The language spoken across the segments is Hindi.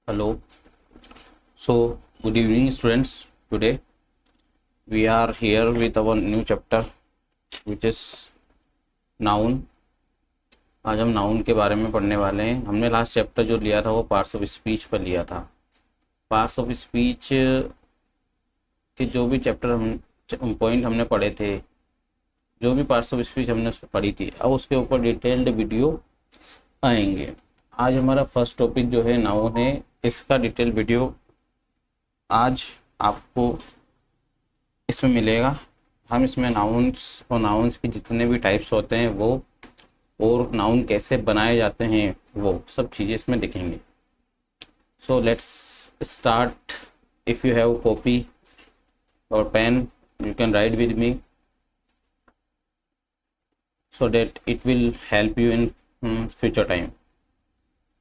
Hello. So, good evening, students. Today we are here with our new chapter, which is noun. आज हम नाउन के बारे में पढ़ने वाले हैं। हमने लास्ट चैप्टर जो लिया था वो पार्ट्स ऑफ स्पीच पर लिया था। पार्ट्स ऑफ स्पीच के जो भी चैप्टर हम पॉइंट हमने पढ़े थे, जो भी पार्ट्स ऑफ स्पीच हमने उसमें पढ़ी थी, अब उसके ऊपर डिटेल्ड वीडियो आएंगे। आज हमारा फर्स्ट टॉपिक जो है नाउन है, इसका डिटेल वीडियो आज आपको इसमें मिलेगा। हम इसमें नाउन्स और नाउन्स की जितने भी टाइप्स होते हैं वो, और नाउन कैसे बनाए जाते हैं, वो सब चीज़ें इसमें दिखेंगे। So let's start. If you have copy और pen, you can write with me so that it will help you in future time.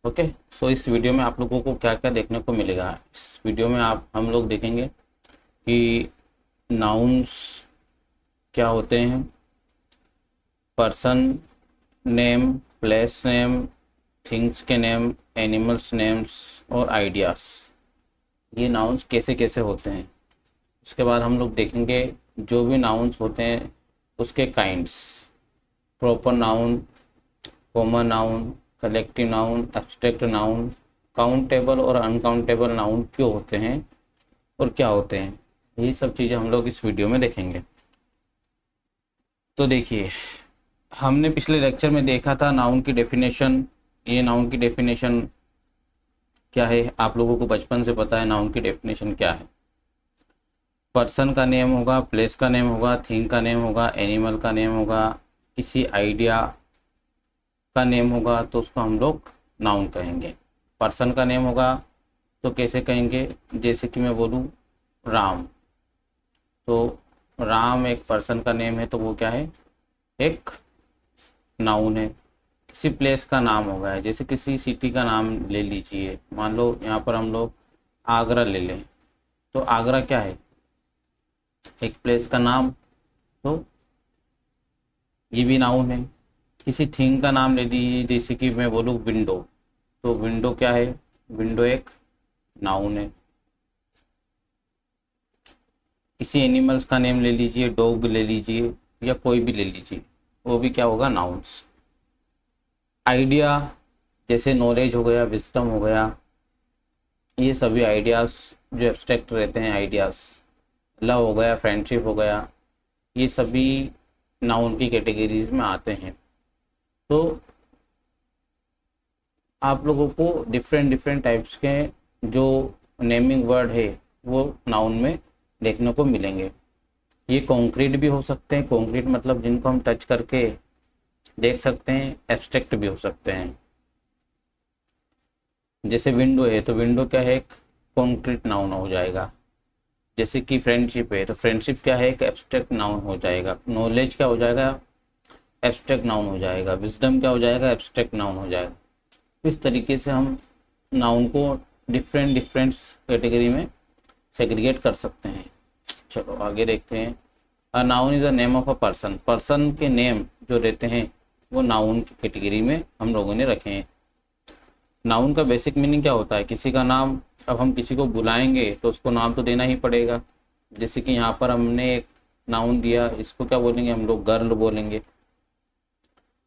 Okay, so इस वीडियो में आप लोगों को क्या क्या देखने को मिलेगा। इस वीडियो में हम लोग देखेंगे कि नाउन्स क्या होते हैं, person name, place name, things के नेम, एनिमल्स नेम्स और आइडियाज़, ये नाउन्स कैसे कैसे होते हैं। उसके बाद हम लोग देखेंगे जो भी नाउन्स होते हैं उसके kinds, proper noun, common noun, collective noun, abstract noun, countable और अनकाउंटेबल नाउन क्यों होते हैं और क्या होते हैं, यही सब चीज़ें हम लोग इस वीडियो में देखेंगे। तो देखिए, हमने पिछले लेक्चर में देखा था नाउन की डेफिनेशन। ये नाउन की डेफिनेशन क्या है, आप लोगों को बचपन से पता है नाउन की डेफिनेशन क्या है। पर्सन का नेम होगा, प्लेस का नेम होगा, थिंग का नेम होगा, एनिमल का नेम होगा, किसी आइडिया का नेम होगा, तो उसको हम लोग नाउन कहेंगे। पर्सन का नेम होगा तो कैसे कहेंगे, जैसे कि मैं बोलूँ राम, तो राम एक पर्सन का नेम है, तो वो क्या है, एक नाउन है। किसी प्लेस का नाम होगा, जैसे किसी सिटी का नाम ले लीजिए, मान लो यहाँ पर हम लोग आगरा ले लें, तो आगरा क्या है, एक प्लेस का नाम, तो ये भी नाउन है। किसी थिंग का नाम ले लीजिए, जैसे कि मैं बोलूँ विंडो, तो विंडो क्या है, विंडो एक नाउन है। किसी एनिमल्स का नेम ले लीजिए, डॉग ले लीजिए या कोई भी ले लीजिए, वो भी क्या होगा, नाउन्स। आइडिया जैसे नॉलेज हो गया, विजडम हो गया, ये सभी आइडियाज़ जो एब्स्ट्रैक्ट रहते हैं, आइडियाज़। लव हो गया, फ्रेंडशिप हो गया, ये सभी नाउन की कैटेगरीज में आते हैं। तो आप लोगों को डिफरेंट डिफरेंट टाइप्स के जो नेमिंग वर्ड है वो नाउन में देखने को मिलेंगे। ये कॉन्क्रीट भी हो सकते हैं, कॉन्क्रीट मतलब जिनको हम टच करके देख सकते हैं, एब्स्ट्रैक्ट भी हो सकते हैं। जैसे विंडो है, तो विंडो क्या है, एक कॉन्क्रीट नाउन हो जाएगा। जैसे कि फ्रेंडशिप है, तो फ्रेंडशिप क्या है, एक एब्स्ट्रैक्ट नाउन हो जाएगा। नॉलेज क्या हो जाएगा, एब्स्ट्रैक्ट नाउन हो जाएगा। विजडम क्या हो जाएगा, एब्स्ट्रैक्ट नाउन हो जाएगा। इस तरीके से हम नाउन को डिफरेंट डिफरेंट कैटेगरी में सेग्रीगेट कर सकते हैं। चलो आगे देखते हैं। A noun is a name of a person. Person के नेम जो रहते हैं वो नाउन की कैटेगरी में हम लोगों ने रखे हैं। नाउन का बेसिक मीनिंग क्या होता है, किसी का नाम। अब हम किसी को बुलाएंगे तो उसको नाम तो देना ही पड़ेगा। जैसे कि यहाँ पर हमने एक नाउन दिया, इसको क्या बोलेंगे, हम लोग गर्ल बोलेंगे।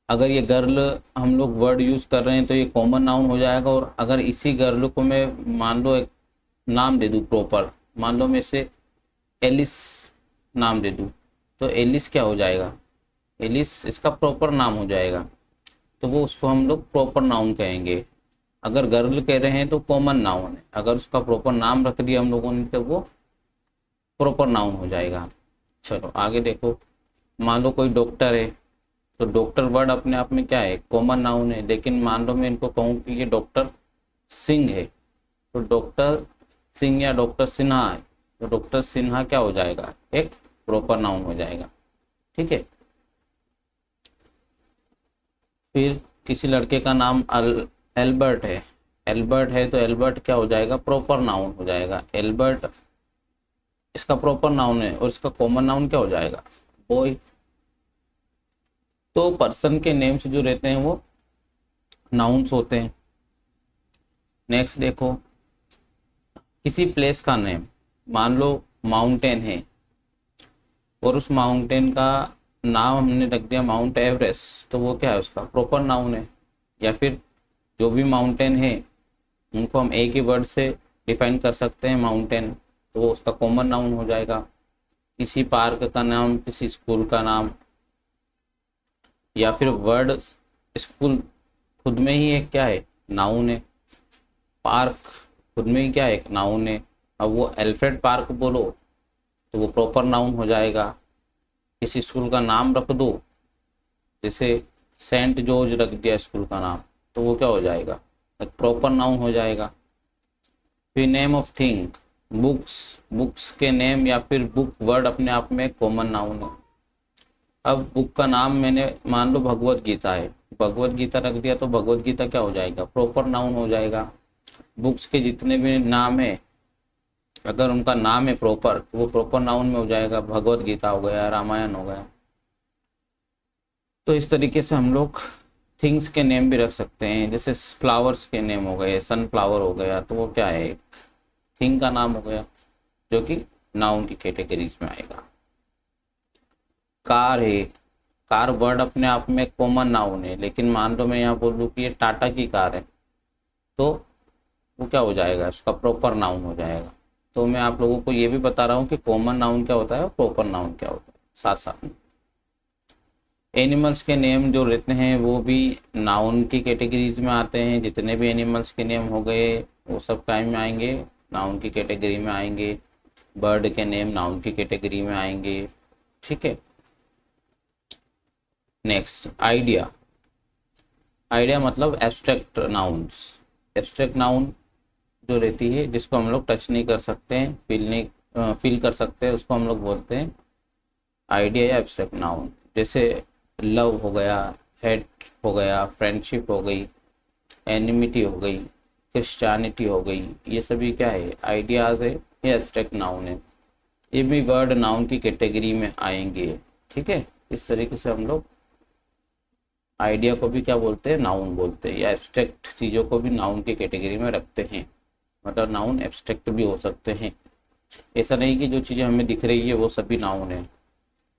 अगर ये गर्ल हम लोग वर्ड यूज़ कर रहे हैं तो ये कॉमन नाउन हो जाएगा। और अगर इसी गर्ल को मैं मान लो एक नाम दे दूँ प्रॉपर, मान लो मैं इसे एलिस नाम दे दूँ, तो एलिस क्या हो जाएगा, एलिस इसका प्रॉपर नाम हो जाएगा, तो वो उसको हम लोग प्रॉपर नाउन कहेंगे। अगर गर्ल कह रहे हैं तो कॉमन नाउन है, अगर उसका प्रॉपर नाम रख दिया हम लोगों ने तो वो प्रॉपर नाउन हो जाएगा। चलो आगे देखो, मान लो कोई डॉक्टर है, तो डॉक्टर वर्ड अपने आप में क्या है, कॉमन नाउन है। लेकिन मान लो मैं इनको कहूँ कि ये डॉक्टर सिंह है, तो डॉक्टर सिंह या डॉक्टर सिन्हा है, तो डॉक्टर सिन्हा क्या हो जाएगा, एक प्रॉपर नाउन हो जाएगा। ठीक है। फिर किसी लड़के का नाम एल्बर्ट है, एल्बर्ट है, तो एल्बर्ट क्या हो जाएगा, प्रॉपर नाउन हो जाएगा। एल्बर्ट इसका प्रॉपर नाउन है और इसका कॉमन नाउन क्या हो जाएगा, बॉय। तो पर्सन के नेम्स जो रहते हैं वो नाउन्स होते हैं। नेक्स्ट देखो, किसी प्लेस का नेम, मान लो माउंटेन है और उस माउंटेन का नाम हमने रख दिया माउंट एवरेस्ट, तो वो क्या है, उसका प्रॉपर नाउन है। या फिर जो भी माउंटेन है उनको हम एक ही वर्ड से डिफाइन कर सकते हैं माउंटेन, तो वो उसका कॉमन नाउन हो जाएगा। किसी पार्क का नाम, किसी स्कूल का नाम, या फिर वर्ड स्कूल खुद में ही एक क्या है, नाउन है। पार्क खुद में ही क्या है, एक नाउन है। अब वो एल्फ्रेड पार्क बोलो तो वो प्रॉपर नाउन हो जाएगा। किसी स्कूल का नाम रख दो, जैसे सेंट जॉर्ज रख दिया स्कूल का नाम, तो वो क्या हो जाएगा, एक प्रॉपर नाउन हो जाएगा। फिर name of thing, books, books के नेम या फिर बुक वर्ड अपने आप में कॉमन नाउन है। अब बुक का नाम मैंने मान लो भगवत गीता है, भगवत गीता रख दिया तो भगवत गीता क्या हो जाएगा, प्रॉपर नाउन हो जाएगा। बुक्स के जितने भी नाम है अगर उनका नाम है प्रॉपर तो वो प्रॉपर नाउन में हो जाएगा। भगवत गीता हो गया, रामायण हो गया। तो इस तरीके से हम लोग थिंग्स के नेम भी रख सकते हैं। जैसे फ्लावर्स के नेम हो गए, सनफ्लावर हो गया, तो वो क्या है, एक थिंग का नाम हो गया जो कि नाउन की कैटेगरीज में आएगा। कार है, कार वर्ड अपने आप में कॉमन नाउन है, लेकिन मान लो मैं यहाँ बोल दूँ कि ये टाटा की कार है, तो वो क्या हो जाएगा, उसका प्रॉपर नाउन हो जाएगा। तो मैं आप लोगों को ये भी बता रहा हूँ कि कॉमन नाउन क्या होता है और प्रॉपर नाउन क्या होता है, साथ साथ में। एनिमल्स के नेम जो रहते हैं वो भी नाउन की कैटेगरीज में आते हैं। जितने भी एनिमल्स के नेम हो गए वो सब टाइम में आएंगे, नाउन की कैटेगरी में आएंगे। बर्ड के नेम नाउन की कैटेगरी में आएंगे, ठीक है। Next, idea. आइडिया मतलब एब्स्ट्रैक्ट नाउन्स। एब्स्ट्रैक्ट नाउन जो रहती है जिसको हम लोग टच नहीं कर सकते हैं, फील कर सकते हैं, उसको हम लोग बोलते हैं आइडिया या एब्स्ट्रैक्ट नाउन। जैसे लव हो गया, हेट हो गया, फ्रेंडशिप हो गई, एनिमिटी हो गई, क्रिश्चियनिटी हो गई, ये सभी क्या है, आइडियाज है, ये एब्स्ट्रैक्ट नाउन है। ये भी वर्ड नाउन की कैटेगरी में आएंगे, ठीक है। इस तरीके से हम लोग आइडिया को भी क्या बोलते हैं, नाउन बोलते हैं, या एब्स्ट्रैक्ट चीज़ों को भी नाउन की कैटेगरी में रखते हैं। मतलब नाउन एब्स्ट्रैक्ट भी हो सकते हैं। ऐसा नहीं कि जो चीज़ें हमें दिख रही है वो सभी नाउन है।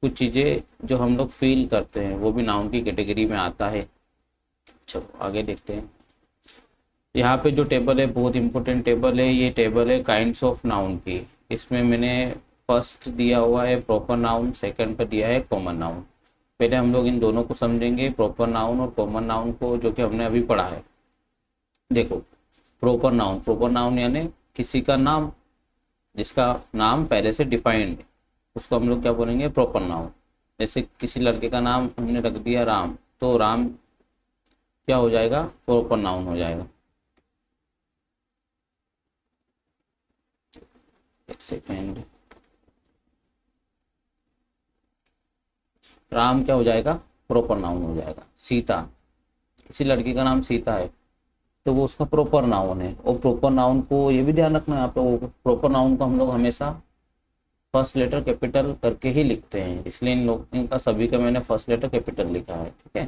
कुछ चीज़ें जो हम लोग फील करते हैं वो भी नाउन की कैटेगरी में आता है। चलो आगे देखते हैं। यहाँ पे जो टेबल है बहुत इंपॉर्टेंट टेबल है, ये टेबल है काइंड्स ऑफ नाउन की। इसमें मैंने फर्स्ट दिया हुआ है प्रॉपर नाउन, सेकंड पर दिया है कॉमन नाउन। पहले हम लोग इन दोनों को समझेंगे, प्रॉपर नाउन और कॉमन नाउन को, जो कि हमने अभी पढ़ा है। देखो, प्रॉपर नाउन, प्रॉपर नाउन यानी किसी का नाम जिसका नाम पहले से डिफाइंड है, उसको हम लोग क्या बोलेंगे, प्रॉपर नाउन। जैसे किसी लड़के का नाम हमने रख दिया राम, तो राम क्या हो जाएगा, प्रॉपर नाउन हो जाएगा। एक सेकेंड, राम क्या हो जाएगा, प्रॉपर नाउन हो जाएगा। सीता, किसी लड़की का नाम सीता है तो वो उसका प्रॉपर नाउन है। और प्रॉपर नाउन को ये भी ध्यान रखना है आप लोगों को, प्रॉपर नाउन को हम लोग हमेशा फर्स्ट लेटर कैपिटल करके ही लिखते हैं, इसलिए इनका सभी का मैंने फर्स्ट लेटर कैपिटल लिखा है, ठीक है।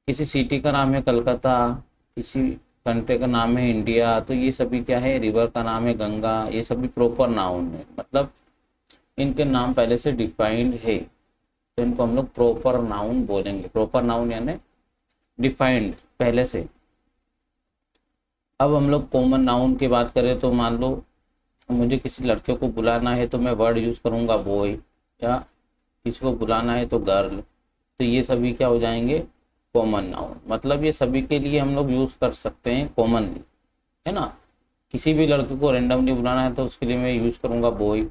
किसी सिटी का नाम है कलकत्ता, किसी कंट्री का नाम है इंडिया, तो ये सभी क्या है, रिवर का नाम है गंगा, ये सभी प्रॉपर नाउन है। मतलब इनके नाम पहले से डिफाइंड है, तो इनको हम लोग प्रॉपर नाउन बोलेंगे। प्रॉपर नाउन यानी डिफाइंड पहले से। अब हम लोग कॉमन नाउन की बात करें तो मान लो मुझे किसी लड़के को बुलाना है तो मैं वर्ड यूज़ करूँगा बॉय, या किसी को बुलाना है तो गर्ल, तो ये सभी क्या हो जाएंगे, कॉमन नाउन। मतलब ये सभी के लिए हम लोग यूज़ कर सकते हैं कॉमनली, है ना। किसी भी लड़के को रेंडमली बुलाना है तो उसके लिए मैं यूज़ करूँगा बॉय,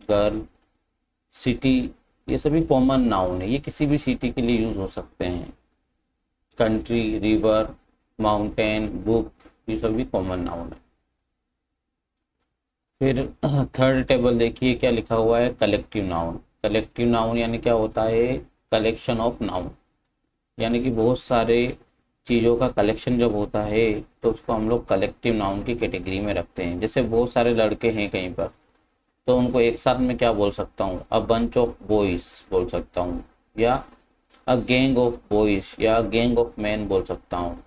गर्ल, सिटी, ये सभी कॉमन नाउन है। ये किसी भी सिटी के लिए यूज़ हो सकते हैं। कंट्री, रिवर, माउंटेन, बुक, ये सभी कॉमन नाउन है। फिर थर्ड टेबल देखिए क्या लिखा हुआ है, कलेक्टिव नाउन। कलेक्टिव नाउन यानी क्या होता है, कलेक्शन ऑफ नाउन, यानी कि बहुत सारे चीज़ों का कलेक्शन जब होता है तो उसको हम लोग कलेक्टिव नाउन की कैटेगरी में रखते हैं। जैसे बहुत सारे लड़के हैं कहीं पर, तो उनको एक साथ में क्या बोल सकता हूँ, अ बंच ऑफ बॉयज बोल सकता हूँ, या अ गैंग ऑफ बॉयज, या गैंग ऑफ मैन बोल सकता हूँ।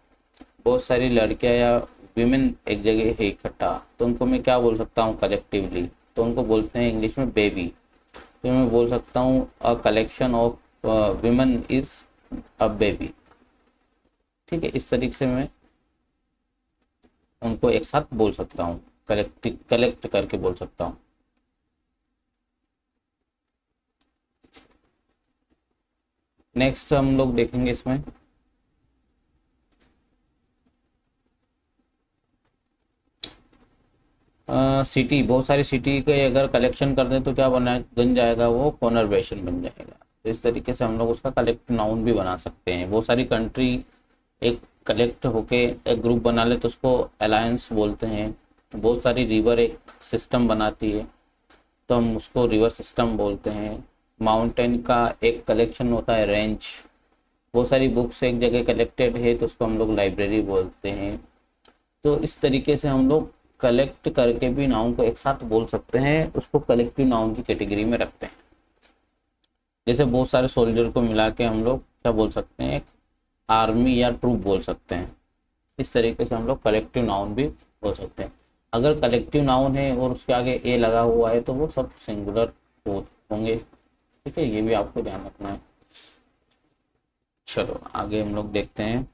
बहुत सारी लड़कियाँ या विमेन एक जगह है इकट्ठा, तो उनको मैं क्या बोल सकता हूँ कलेक्टिवली, तो उनको बोलते हैं इंग्लिश में बेबी। तो मैं बोल सकता हूँ a collection of women is a baby. ठीक है, इस तरीके से मैं उनको एक साथ बोल सकता हूँ, कलेक्ट करके बोल सकता हूँ। नेक्स्ट हम लोग देखेंगे इसमें सिटी, बहुत सारी सिटी के अगर कलेक्शन कर दें तो क्या बन जाएगा, वो कॉन्वर्बेशन बन जाएगा। तो इस तरीके से हम लोग उसका कलेक्टिव नाउन भी बना सकते हैं। बहुत सारी कंट्री एक कलेक्ट होके एक ग्रुप बना ले तो उसको अलायंस बोलते हैं। बहुत सारी रिवर एक सिस्टम बनाती है तो हम उसको रिवर सिस्टम बोलते हैं। माउंटेन का एक कलेक्शन होता है रेंज। बहुत सारी बुक्स एक जगह कलेक्टेड है तो उसको हम लोग लाइब्रेरी बोलते हैं। तो इस तरीके से हम लोग कलेक्ट करके भी नाउन को एक साथ बोल सकते हैं, उसको कलेक्टिव नाउन की कैटेगरी में रखते हैं। जैसे बहुत सारे सोल्जर को मिला के हम लोग क्या बोल सकते हैं, आर्मी या ट्रूप बोल सकते हैं। इस तरीके से हम लोग कलेक्टिव नाउन भी बोल सकते हैं। अगर कलेक्टिव नाउन है और उसके आगे ए लगा हुआ है तो वो सब सिंगुलर होंगे। ठीक है, ये भी आपको ध्यान रखना है। चलो आगे हम लोग देखते हैं।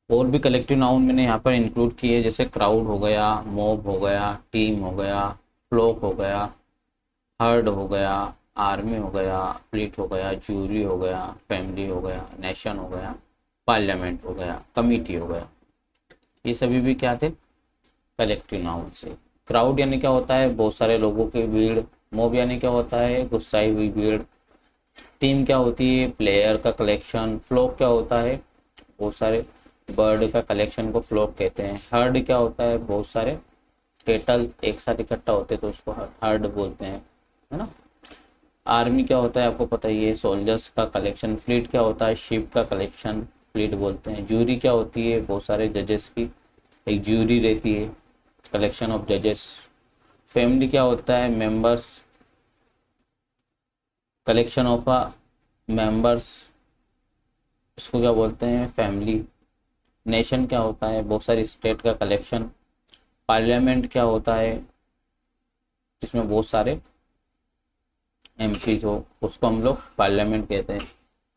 और भी कलेक्टिव नाउन मैंने यहाँ पर इंक्लूड किए, जैसे क्राउड हो गया, मॉब हो गया, टीम हो गया, फ्लोक हो गया, हर्ड हो गया, आर्मी हो गया, फ्लीट हो गया, जूरी हो गया, फैमिली हो गया, नेशन हो गया, पार्लियामेंट हो गया, कमिटी हो गया। ये सभी भी क्या थे, कलेक्टिव नाउन से। क्राउड यानी क्या होता है, बहुत सारे लोगों की भीड़। मॉब यानी क्या होता है, गुस्साई हुई भीड़। टीम क्या होती है, प्लेयर का कलेक्शन। फ्लोक क्या होता है, बहुत सारे बर्ड का कलेक्शन को फ्लोक कहते हैं। हर्ड क्या होता है, बहुत सारे केटल एक साथ इकट्ठा होते हैं तो उसको हर्ड बोलते हैं, है ना। आर्मी क्या होता है आपको पता ही है, सोल्जर्स का कलेक्शन। फ्लीट क्या होता है, शिप का कलेक्शन, फ्लीट बोलते हैं। ज्यूरी क्या होती है, बहुत सारे जजेस की एक ज्यूरी रहती है, कलेक्शन ऑफ जजेस। फैमिली क्या होता है, members, collection of a members, इसको क्या बोलते हैं, फैमिली। नेशन क्या होता है, बहुत सारी स्टेट का कलेक्शन। पार्लियामेंट क्या होता है, जिसमें बहुत सारे एमपीज हो, उसको हम लोग पार्लियामेंट कहते हैं।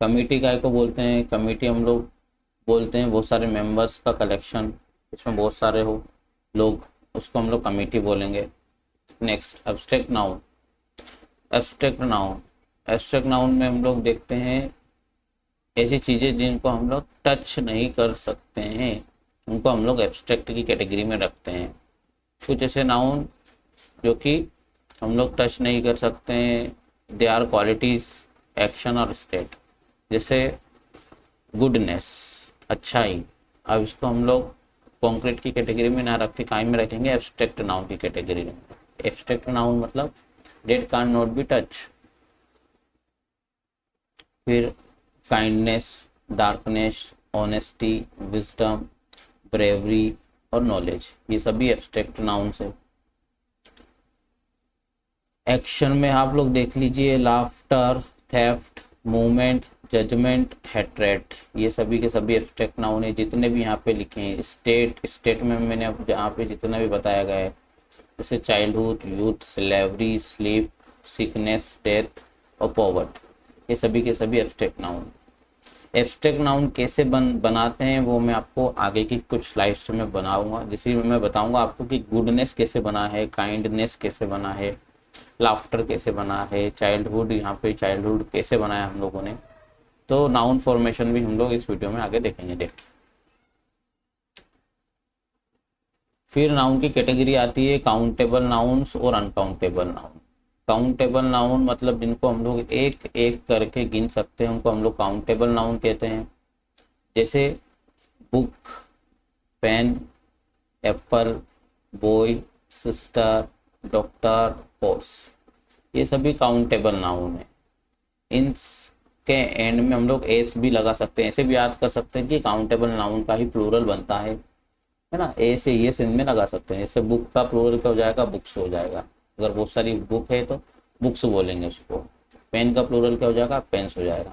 कमेटी काय को बोलते हैं, कमेटी हम लोग बोलते हैं बहुत सारे मेंबर्स का कलेक्शन, इसमें बहुत सारे हो लोग, उसको हम लोग कमेटी बोलेंगे। Next abstract noun. Abstract noun, abstract noun में हम लोग देखते हैं ऐसी चीज़ें जिनको हम लोग टच नहीं कर सकते हैं, उनको हम लोग एब्स्ट्रैक्ट की कैटेगरी में रखते हैं। कुछ ऐसे नाउन जो कि हम लोग टच नहीं कर सकते हैं, दे आर क्वालिटीज, एक्शन और स्टेट। जैसे गुडनेस, अच्छाई। अब इसको हम लोग कॉन्क्रीट की कैटेगरी में ना रखते, काई में रखेंगे, एब्स्ट्रैक्ट नाउन की कैटेगरी में। एब्स्ट्रैक्ट नाउन मतलब that can not be touch. फिर kindness, darkness, honesty, wisdom, bravery और नॉलेज, ये सभी एब्स्ट्रैक्ट नाउन्स है। एक्शन में आप लोग देख लीजिए, laughter, theft, movement, judgement, hatred, ये सभी के सभी एब्स्ट्रैक्ट नाउन है जितने भी यहाँ पे लिखे हैं। स्टेट, स्टेट में मैंने अब जहाँ पे जितना भी बताया गया है, जैसे childhood, youth, slavery, sleep, sickness, death और पॉवर्टी, ये सभी के सभी एब्स्ट्रैक्ट नाउन। एब्स्ट्रैक्ट नाउन कैसे बनाते हैं वो मैं आपको आगे की कुछ स्लाइड्स में बनाऊंगा, जिसमें मैं बताऊंगा आपको कि गुडनेस कैसे बना है, काइंडनेस कैसे बना है, लाफ्टर कैसे बना है, चाइल्डहुड, यहाँ पे चाइल्डहुड कैसे बनाया हम लोगों ने। तो नाउन फॉर्मेशन भी हम लोग इस वीडियो में आगे देखेंगे। देखिए, फिर नाउन की कैटेगरी आती है काउंटेबल नाउन्स और अनकाउंटेबल नाउन। काउंटेबल नाउन मतलब जिनको हम लोग एक एक करके गिन सकते हैं, उनको हम लोग काउंटेबल नाउन कहते हैं। जैसे book, pen, apple, boy, sister, doctor, horse, ये सभी काउंटेबल नाउन है। इनके एंड में हम लोग एस भी लगा सकते हैं, ऐसे भी याद कर सकते हैं कि काउंटेबल नाउन का ही प्लूरल बनता है ना। ए से ये से इनमें लगा सकते हैं। जैसे बुक का प्लूरल क्या हो जाएगा, बुक्स हो जाएगा। अगर बहुत सारी बुक है तो बुक्स बोलेंगे उसको। पेन का प्लूरल क्या हो जाएगा, पेन्स हो जाएगा।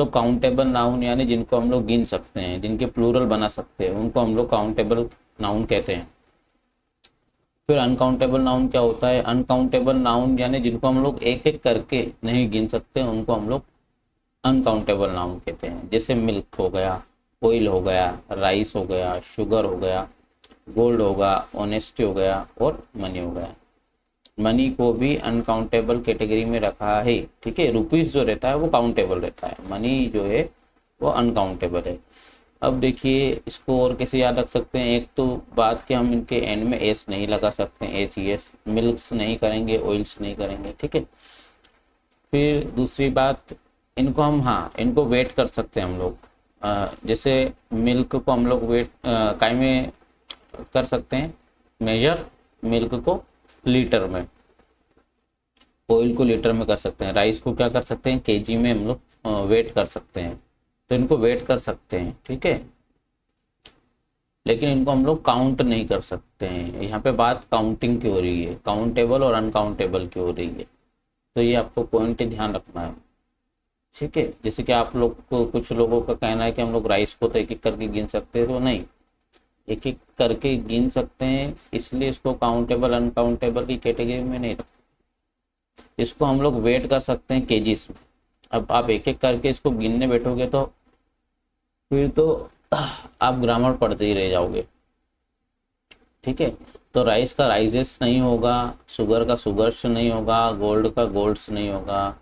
तो काउंटेबल नाउन यानी जिनको हम लोग गिन सकते हैं, जिनके प्लूरल बना सकते हैं, उनको हम लोग काउंटेबल नाउन कहते हैं। फिर अनकाउंटेबल नाउन क्या होता है? अनकाउंटेबल नाउन यानी जिनको हम लोग एक एक करके नहीं गिन सकते, उनको हम लोग अनकाउंटेबल नाउन कहते हैं। जैसे मिल्क हो गया, ऑयल हो गया, राइस हो गया, शुगर हो गया, गोल्ड होगा, ऑनेस्टी हो गया और मनी हो गया। मनी को भी अनकाउंटेबल कैटेगरी में रखा है, ठीक है। रुपीस जो रहता है वो काउंटेबल रहता है, मनी जो है वो अनकाउंटेबल है। अब देखिए इसको और कैसे याद रख सकते हैं। एक तो बात कि हम इनके एंड में एस नहीं लगा सकते, एच ई एस, मिल्क्स नहीं करेंगे, ऑयल्स नहीं करेंगे, ठीक है। फिर दूसरी बात, इनको हम, हाँ, इनको वेट कर सकते हैं हम लोग। जैसे मिल्क को हम लोग वेट काय में कर सकते हैं, मेजर, मिल्क को लीटर में, ऑयल को लीटर में कर सकते हैं, राइस को क्या कर सकते हैं, केजी में हम लोग वेट कर सकते हैं। तो इनको वेट कर सकते हैं, ठीक है, लेकिन इनको हम लोग काउंट नहीं कर सकते हैं। यहाँ पे बात काउंटिंग की हो रही है, काउंटेबल और अनकाउंटेबल की हो रही है। तो ये आपको पॉइंट ध्यान रखना है, ठीक है। जैसे कि आप लोग को, कुछ लोगों का कहना है कि हम लोग राइस को तो एक एक करके गिन सकते हैं, तो नहीं, एक एक करके गिन सकते हैं, इसलिए इसको काउंटेबल अनकाउंटेबल की कैटेगरी में नहीं रखते। इसको हम लोग वेट कर सकते हैं केजीस में। अब आप एक एक करके इसको गिनने बैठोगे तो फिर तो आप ग्रामर पढ़ते ही रह जाओगे, ठीक है। तो राइस का राइजेस नहीं होगा, शुगर का शुगर्स नहीं होगा, गोल्ड का गोल्ड्स नहीं होगा,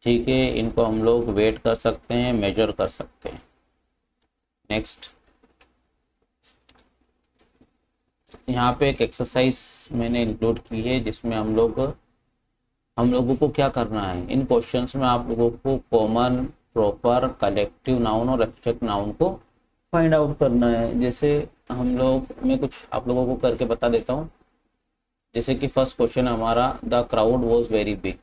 ठीक है। इनको हम लोग वेट कर सकते हैं, मेजर कर सकते हैं। नेक्स्ट, यहाँ पे एक एक्सरसाइज मैंने इंक्लूड की है जिसमें हम लोगों को क्या करना है, इन क्वेश्चंस में आप लोगों को कॉमन, प्रॉपर, कलेक्टिव नाउन और एब्स्ट्रैक्ट नाउन को फाइंड आउट करना है। जैसे मैं कुछ आप लोगों को करके बता देता हूँ। जैसे कि फर्स्ट क्वेश्चन हमारा, the crowd was very big.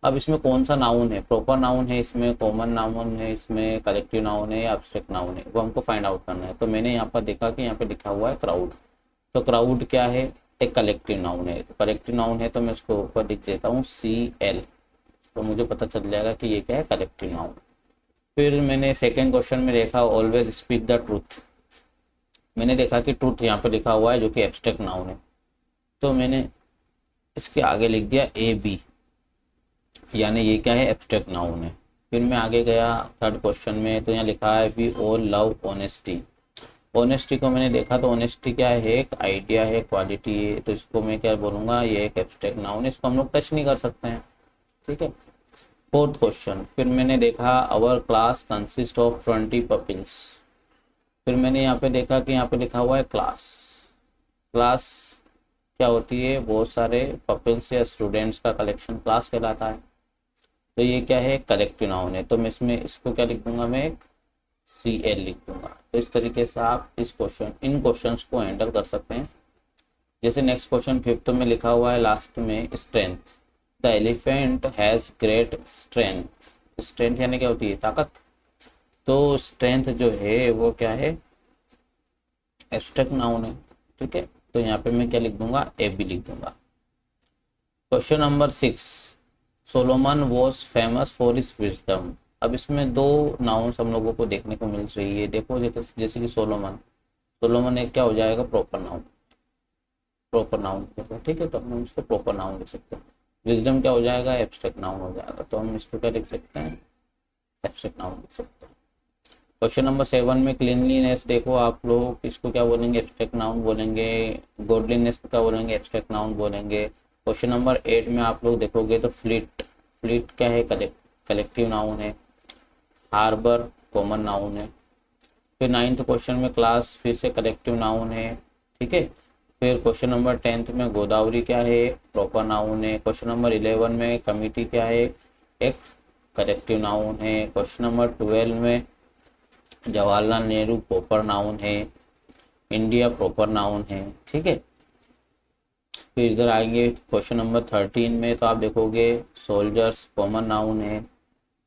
अब इसमें कौन सा नाउन है, प्रॉपर नाउन है, इसमें कॉमन नाउन है, इसमें कलेक्टिव नाउन है या एब्स्ट्रैक्ट नाउन है, वो हमको फाइंड आउट करना है। तो मैंने यहाँ पर देखा कि यहाँ पे लिखा हुआ है क्राउड। तो क्राउड क्या है, एक कलेक्टिव नाउन है। तो कलेक्टिव नाउन है तो मैं इसको ऊपर लिख देता हूँ CL, तो मुझे पता चल जाएगा कि ये क्या है, कलेक्टिव नाउन। फिर मैंने सेकेंड क्वेश्चन में देखा ऑलवेज स्पीक द ट्रूथ। मैंने देखा कि ट्रूथ यहाँ पे लिखा हुआ है जो कि एब्स्ट्रैक्ट नाउन है, तो मैंने इसके आगे लिख दिया AB, यानी ये क्या है, एब्स्ट्रैक्ट नाउन है। फिर मैं आगे गया थर्ड क्वेश्चन में, तो यहाँ लिखा है we all love honesty. Honesty को मैंने देखा तो ऑनेस्टी क्या है, एक आइडिया है, क्वालिटी है, तो इसको मैं क्या बोलूँगा, ये एक एब्स्ट्रैक्ट नाउन है, इसको हम लोग टच नहीं कर सकते हैं, ठीक है। फोर्थ क्वेश्चन, फिर मैंने देखा आवर क्लास कंसिस्ट ऑफ 20 पपिल्स। फिर मैंने यहाँ पे देखा कि यहाँ पे लिखा हुआ है क्लास। क्लास क्या होती है, बहुत सारे पपिल्स या स्टूडेंट्स का कलेक्शन क्लास कहलाता है। तो ये क्या है, कलेक्टिव नाउन है, तो मैं इसमें इसको क्या लिख दूंगा, मैं एक CL लिख दूंगा। तो इस तरीके से आप इन क्वेश्चंस को हैंडल कर सकते हैं। जैसे नेक्स्ट क्वेश्चन फिफ्थ में लिखा हुआ है लास्ट में, strength. The elephant has great strength. Strength यानी क्या होती है, ताकत। तो स्ट्रेंथ जो है वो क्या है, एब्स्ट्रैक्ट नाउन है, ठीक है। तो यहाँ पे मैं क्या लिख दूंगा, AB लिख दूंगा। Question number 6, Solomon was famous for his wisdom. अब इसमें दो नाउन्स हम लोगों को देखने को मिल रही है। देखो जैसे कि सोलोमन एक क्या हो जाएगा, प्रॉपर नाउन, ठीक है। तो हम इसको प्रॉपर नाउन लिख सकते हैं। विजडम क्या हो जाएगा, एब्स्ट्रैक्ट नाउन हो जाएगा, तो हम इसको क्या लिख सकते हैं, एब्स्ट्रैक्ट नाउन लिख सकते हैं। क्वेश्चन नंबर 7 में क्लीनलीनेस, देखो आप लोग इसको क्या बोलेंगे, एब्स्ट्रैक्ट नाउन बोलेंगे। गॉडलीनेस को क्या बोलेंगे, एब्स्ट्रैक्ट नाउन बोलेंगे। क्वेश्चन नंबर 8 में आप लोग देखोगे तो फ्लीट क्या है, कलेक्टिव नाउन है। हार्बर कॉमन नाउन है। फिर 9th क्वेश्चन में क्लास फिर से कलेक्टिव नाउन है, ठीक है। फिर क्वेश्चन नंबर 10th में गोदावरी क्या है, प्रॉपर नाउन है। क्वेश्चन नंबर 11 में कमिटी क्या है, एक कलेक्टिव नाउन है। क्वेश्चन नंबर 12 में जवाहरलाल नेहरू प्रॉपर नाउन है, इंडिया प्रॉपर नाउन है, ठीक है। फिर इधर आएंगे क्वेश्चन नंबर 13 में, तो आप देखोगे सोल्जर्स कॉमन नाउन है,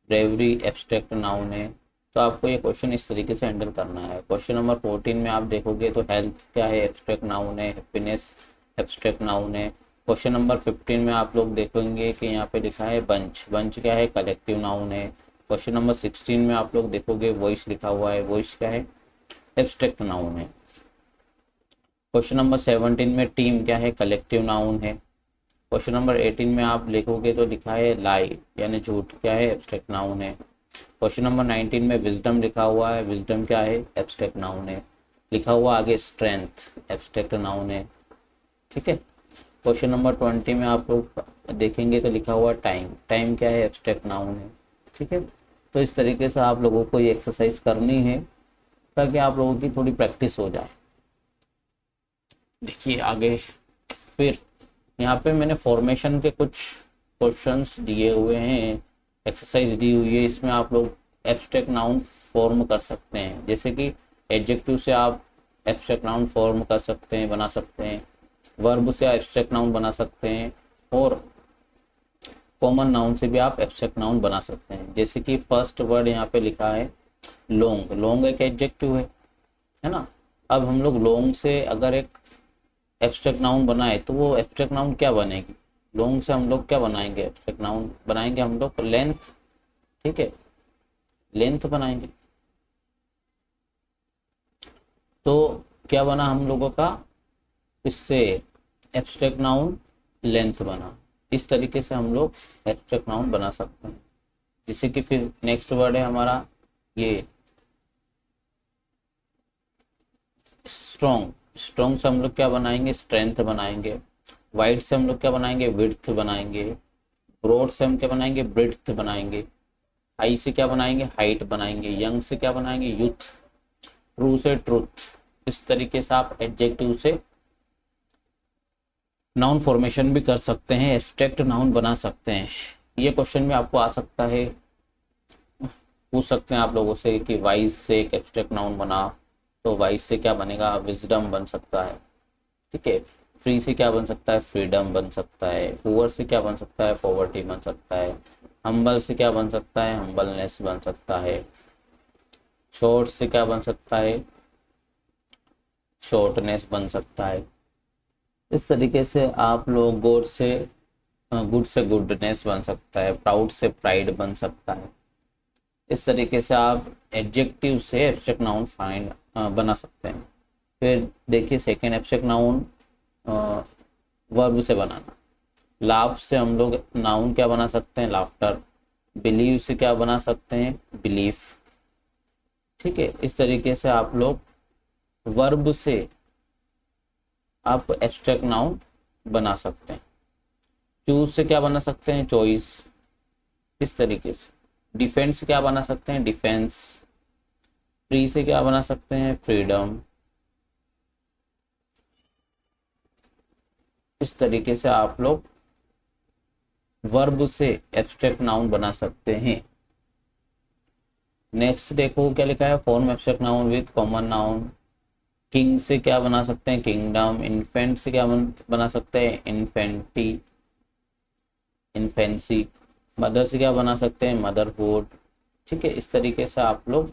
ब्रेवरी एब्स्ट्रैक्ट नाउन है। तो आपको ये क्वेश्चन इस तरीके से हैंडल करना है। क्वेश्चन नंबर 14 में आप देखोगे तो हेल्थ क्या है, एब्स्ट्रैक्ट नाउन है। हैप्पीनेस एब्स्ट्रैक्ट नाउन है। क्वेश्चन नंबर 15 में आप लोग देखेंगे कि यहाँ पे लिखा है बंच क्या है, कलेक्टिव नाउन है। क्वेश्चन नंबर 16 में आप लोग देखोगे वॉइस लिखा हुआ है, वॉइस क्या है, एब्स्ट्रैक्ट नाउन है। क्वेश्चन नंबर 17 में टीम क्या है, कलेक्टिव नाउन है। क्वेश्चन नंबर 18 में आप लिखोगे तो लिखा है लाई यानी झूठ, क्या है, एब्स्ट्रैक्ट नाउन है। क्वेश्चन नंबर 19 में विजडम लिखा हुआ है, विजडम क्या है, एब्स्ट्रैक्ट नाउन है। लिखा हुआ आगे स्ट्रेंथ, एब्स्ट्रैक्ट नाउन है, ठीक है। क्वेश्चन नंबर 20 में आप लोग देखेंगे तो लिखा हुआ टाइम, टाइम क्या है, एब्स्ट्रैक्ट नाउन है, ठीक है। तो इस तरीके से आप लोगों को ये एक्सरसाइज करनी है ताकि आप लोगों की थोड़ी प्रैक्टिस हो जाए। देखिए आगे फिर यहाँ पे मैंने फॉर्मेशन के कुछ क्वेश्चंस दिए हुए हैं, एक्सरसाइज दी हुई है। इसमें आप लोग एब्स्ट्रैक्ट नाउन फॉर्म कर सकते हैं, जैसे कि एडजेक्टिव से आप एब्स्ट्रैक्ट नाउन फॉर्म कर सकते हैं, बना सकते हैं। वर्ब से आप एब्स्ट्रैक्ट नाउन बना सकते हैं और कॉमन नाउन से भी आप एब्स्ट्रैक्ट नाउन बना सकते हैं। जैसे कि फर्स्ट वर्ड यहाँ पे लिखा है लॉन्ग, लॉन्ग एक एडजेक्टिव है ना। अब हम लोग लॉन्ग से अगर एक एब्स्ट्रैक्ट नाउन बनाए तो वो एब्स्ट्रैक्ट नाउन क्या बनेगी, लॉन्ग से हम लोग क्या बनाएंगे, एब्स्ट्रैक्ट नाउन बनाएंगे हम लोग लेंथ, ठीक है, लेंथ बनाएंगे। तो क्या बना हम लोगों का, इससे एब्स्ट्रैक्ट नाउन लेंथ बना। इस तरीके से हम लोग एब्स्ट्रैक्ट नाउन बना सकते हैं। जैसे कि फिर नेक्स्ट वर्ड है हमारा ये स्ट्रॉन्ग, स्ट्रॉन्ग से हम लोग क्या बनाएंगे, स्ट्रेंथ बनाएंगे। वाइड से हम लोग क्या बनाएंगे, विड्थ बनाएंगे। ब्रॉड से हम क्या बनाएंगे, ब्रेड्थ बनाएंगे। हाई से क्या बनाएंगे, हाइट बनाएंगे। यंग से क्या बनाएंगे, यूथ। ट्रू से ट्रुथ। इस तरीके से आप एडजेक्टिव से नाउन फॉर्मेशन भी कर सकते हैं, एब्स्ट्रैक्ट नाउन बना सकते हैं। ये क्वेश्चन भी आपको आ सकता है, पूछ सकते हैं आप लोगों से कि वाइज से एक एब्स्ट्रैक्ट नाउन बना, तो वाइज से क्या बनेगा, विजडम बन सकता है, ठीक है। फ्री से क्या बन सकता है, फ्रीडम बन सकता है। पुअर से क्या बन सकता है, पॉवर्टी बन सकता है। हम्बल से क्या बन सकता है, हम्बलनेस बन सकता है। शॉर्ट से क्या बन सकता है, शॉर्टनेस बन सकता है। इस तरीके से आप लोग गुड से गुडनेस बन सकता है। प्राउड से प्राइड बन सकता है। इस तरीके से आप एडजेक्टिव से एब्स्ट्रैक्ट नाउन फाइंड बना सकते हैं। फिर देखिए सेकेंड एब्स्ट्रैक्ट नाउन वर्ब से बनाना। लाफ से हम लोग नाउन क्या बना सकते हैं, लाफ्टर। बिलीव से क्या बना सकते हैं, बिलीफ, ठीक है। इस तरीके से आप लोग वर्ब से आप एब्स्ट्रैक्ट नाउन बना सकते हैं। चूज से क्या बना सकते हैं, चॉइस। इस तरीके से डिफेंड से क्या बना सकते हैं, डिफेंस। फ्री से क्या बना सकते हैं, फ्रीडम। इस तरीके से आप लोग वर्ब से एब्स्ट्रैक्ट नाउन बना सकते हैं। नेक्स्ट देखो क्या लिखा है, form abstract noun with common noun. King से क्या बना सकते हैं, किंगडम। इन्फेंट से क्या बना सकते हैं, इन्फेंटी, इन्फेंसी। मदर से क्या बना सकते हैं, मदरहुड, ठीक है। इस तरीके से आप लोग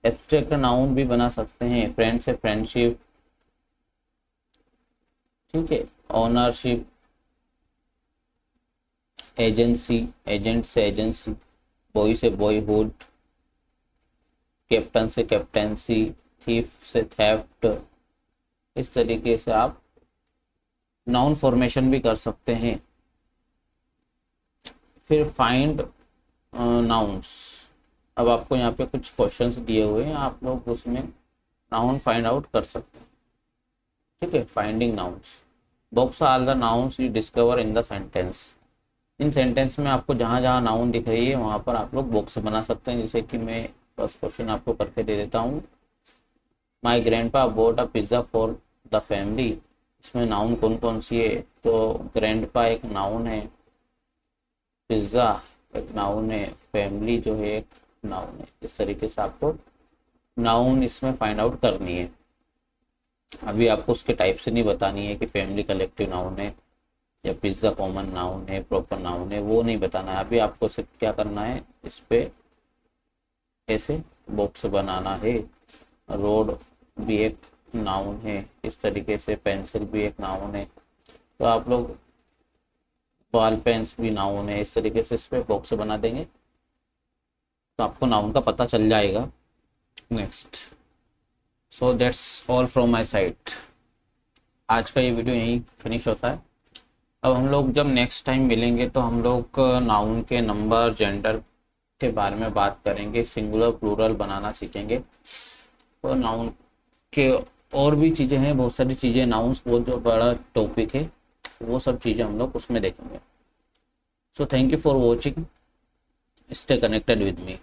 एब्स्ट्रैक्ट नाउन भी बना सकते हैं। फ्रेंड से फ्रेंडशिप, ठीक है। ऑनरशिप, एजेंसी, एजेंट से एजेंसी। बॉय से बॉयहुड, कैप्टन से कैप्टेंसी, थीफ से थेफ्ट। इस तरीके से आप नाउन फॉर्मेशन भी कर सकते हैं। फिर फाइंड नाउन्स। अब आपको यहाँ पे कुछ क्वेश्चंस दिए हुए हैं, आप लोग उसमें नाउन फाइंड आउट कर सकते हैं, ठीक है। Finding nouns. Box are the nouns you discover in the sentence. इन सेंटेंस में आपको जहाँ जहाँ नाउन दिख रही है वहाँ पर आप लोग बॉक्स बना सकते हैं। जैसे कि मैं फर्स्ट क्वेश्चन आपको करके दे देता हूँ। My grandpa bought a pizza for the family. इसमें नाउन कौन कौन सी है, तो ग्रैंडपा एक नाउन है, पिज़्ज़ा एक नाउन है, फैमिली जो है एक नाउन है। इस तरीके से आपको नाउन इसमें फाइंड आउट करनी है। अभी आपको उसके टाइप से नहीं बतानी है कि फैमिली कलेक्टिव नाउन है या पिज़्ज़ा कॉमन नाउन है, प्रॉपर नाउन है, वो नहीं बताना है। अभी आपको सिर्फ क्या करना है, इस पे ऐसे बॉक्स बनाना है। रोड भी एक नाउन है, इस तरीके से पेंसिल भी एक नाउन है, तो आप लोग बॉल पेन्स भी नाउन है। इस तरीके से इस पे बॉक्स बना देंगे। तो आपको नाउन का पता चल जाएगा। Next, so that's all from my side. आज का ये वीडियो यहीं फिनिश होता है। अब हम लोग जब नेक्स्ट टाइम मिलेंगे तो हम लोग नाउन के नंबर, जेंडर के बारे में बात करेंगे, सिंगुलर प्लूरल बनाना सीखेंगे, और नाउन के और भी चीज़ें हैं, बहुत सारी चीज़ें। नाउन्स बहुत जो बड़ा टॉपिक है, वो सब चीज़ें हम लोग उसमें देखेंगे। So thank you for watching, stay connected with me.